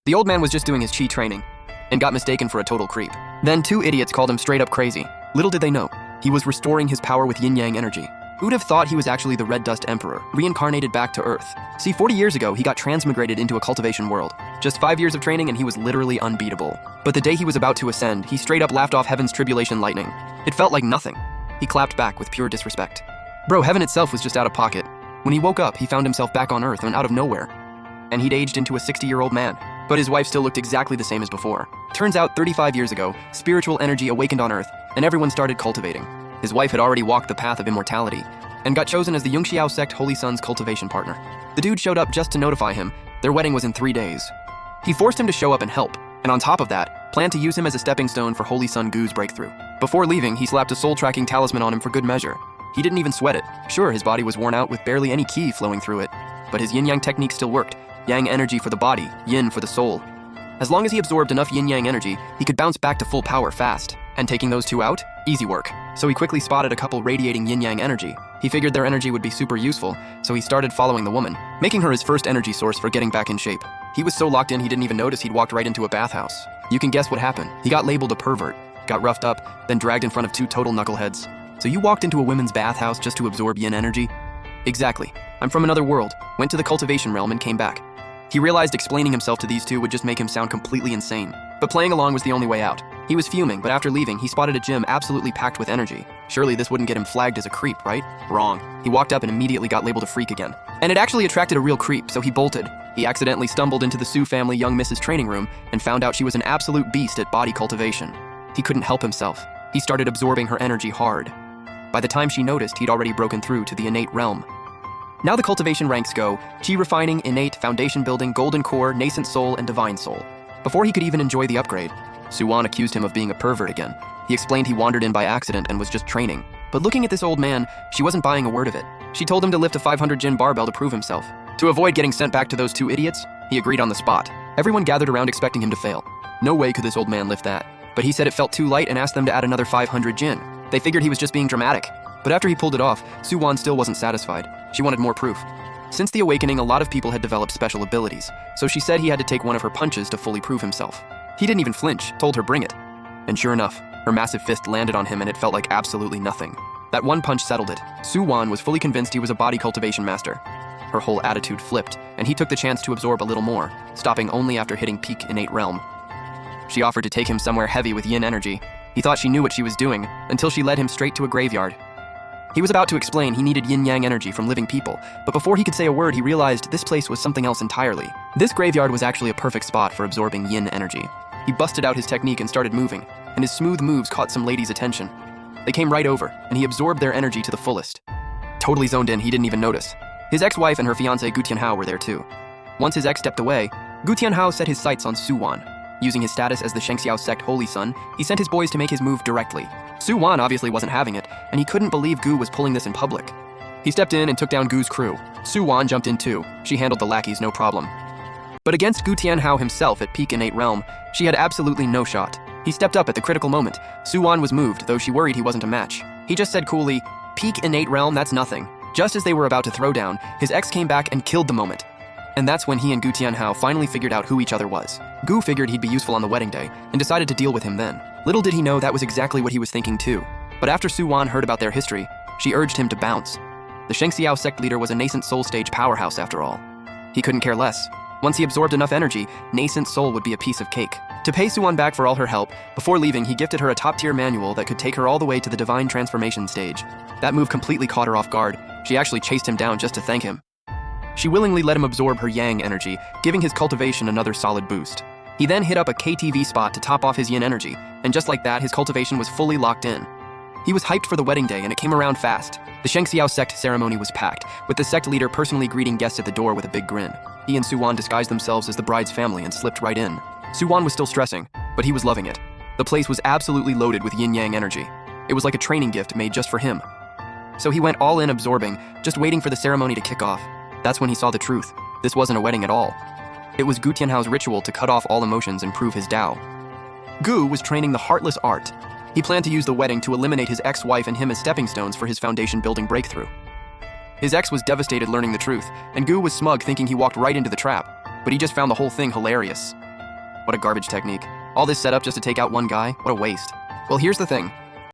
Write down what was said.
The old man was just doing his chi training and got mistaken for a total creep. Then 2 idiots called him straight up crazy. Little did they know, he was restoring his power with yin-yang energy. Who'd have thought he was actually the Red Dust Emperor, reincarnated back to Earth? See, 40 years ago, he got transmigrated into a cultivation world. Just 5 years of training and he was literally unbeatable. But the day he was about to ascend, he straight up laughed off heaven's tribulation lightning. It felt like nothing. He clapped back with pure disrespect. Bro, heaven itself was just out of pocket. When he woke up, he found himself back on Earth and out of nowhere. And he'd aged into a 60-year-old man. But his wife still looked exactly the same as before. Turns out 35 years ago, spiritual energy awakened on Earth, and everyone started cultivating. His wife had already walked the path of immortality, and got chosen as the Yungxiao sect Holy Sun's cultivation partner. The dude showed up just to notify him their wedding was in 3 days. He forced him to show up and help, and on top of that, planned to use him as a stepping stone for Holy Sun Gu's breakthrough. Before leaving, he slapped a soul-tracking talisman on him for good measure. He didn't even sweat it. Sure, his body was worn out with barely any ki flowing through it, but his yin-yang technique still worked. Yang energy for the body, yin for the soul. As long as he absorbed enough yin-yang energy, he could bounce back to full power fast. And taking those 2 out? Easy work. So he quickly spotted a couple radiating yin-yang energy. He figured their energy would be super useful, so he started following the woman, making her his first energy source for getting back in shape. He was so locked in he didn't even notice he'd walked right into a bathhouse. You can guess what happened. He got labeled a pervert, got roughed up, then dragged in front of 2 total knuckleheads. So you walked into a women's bathhouse just to absorb yin energy? Exactly. I'm from another world, went to the cultivation realm and came back. He realized explaining himself to these 2 would just make him sound completely insane. But playing along was the only way out. He was fuming, but after leaving, he spotted a gym absolutely packed with energy. Surely this wouldn't get him flagged as a creep, right? Wrong. He walked up and immediately got labeled a freak again. And it actually attracted a real creep, so he bolted. He accidentally stumbled into the Su family young Mrs. training room and found out she was an absolute beast at body cultivation. He couldn't help himself. He started absorbing her energy hard. By the time she noticed, he'd already broken through to the innate realm. Now the cultivation ranks go: Chi refining, innate, foundation building, golden core, nascent soul, and divine soul. Before he could even enjoy the upgrade, Su-wan accused him of being a pervert again. He explained he wandered in by accident and was just training. But looking at this old man, she wasn't buying a word of it. She told him to lift a 500 jin barbell to prove himself. To avoid getting sent back to those 2 idiots, he agreed on the spot. Everyone gathered around expecting him to fail. No way could this old man lift that. But he said it felt too light and asked them to add another 500 jin. They figured he was just being dramatic. But after he pulled it off, Su-wan still wasn't satisfied. She wanted more proof. Since the awakening, a lot of people had developed special abilities, so she said he had to take one of her punches to fully prove himself. He didn't even flinch, told her bring it. And sure enough, her massive fist landed on him and it felt like absolutely nothing. That one punch settled it. Su-wan was fully convinced he was a body cultivation master. Her whole attitude flipped, and he took the chance to absorb a little more, stopping only after hitting peak innate realm. She offered to take him somewhere heavy with yin energy. He thought she knew what she was doing, until she led him straight to a graveyard. He was about to explain he needed yin-yang energy from living people, but before he could say a word, he realized this place was something else entirely. This graveyard was actually a perfect spot for absorbing yin energy. He busted out his technique and started moving, and his smooth moves caught some ladies' attention. They came right over, and he absorbed their energy to the fullest. Totally zoned in, he didn't even notice. His ex-wife and her fiancé Gu Tianhao were there too. Once his ex stepped away, Gu Tianhao set his sights on Su-wan. Using his status as the Shengxiao sect Holy Sun, he sent his boys to make his move directly. Su-wan obviously wasn't having it, and he couldn't believe Gu was pulling this in public. He stepped in and took down Gu's crew. Su-wan jumped in too. She handled the lackeys no problem. But against Gu Tianhao himself at peak innate realm, she had absolutely no shot. He stepped up at the critical moment. Su-wan was moved, though she worried he wasn't a match. He just said coolly, "Peak innate realm, that's nothing." Just as they were about to throw down, his ex came back and killed the moment. And that's when he and Gu Tianhao finally figured out who each other was. Gu figured he'd be useful on the wedding day, and decided to deal with him then. Little did he know that was exactly what he was thinking too. But after Su-wan heard about their history, she urged him to bounce. The Shengxiao sect leader was a nascent soul stage powerhouse after all. He couldn't care less. Once he absorbed enough energy, nascent soul would be a piece of cake. To pay Su-wan back for all her help, before leaving he gifted her a top-tier manual that could take her all the way to the divine transformation stage. That move completely caught her off guard. She actually chased him down just to thank him. She willingly let him absorb her yang energy, giving his cultivation another solid boost. He then hit up a KTV spot to top off his yin energy, and just like that, his cultivation was fully locked in. He was hyped for the wedding day, and it came around fast. The Shengxiao sect ceremony was packed, with the sect leader personally greeting guests at the door with a big grin. He and Su-wan disguised themselves as the bride's family and slipped right in. Su-wan was still stressing, but he was loving it. The place was absolutely loaded with yin-yang energy. It was like a training gift made just for him. So he went all in absorbing, just waiting for the ceremony to kick off. That's when he saw the truth. This wasn't a wedding at all. It was Gu Tianhao's ritual to cut off all emotions and prove his Tao. Gu was training the heartless art. He planned to use the wedding to eliminate his ex-wife and him as stepping stones for his foundation-building breakthrough. His ex was devastated learning the truth, and Gu was smug thinking he walked right into the trap, but he just found the whole thing hilarious. What a garbage technique. All this setup just to take out one guy? What a waste. Well, here's the thing.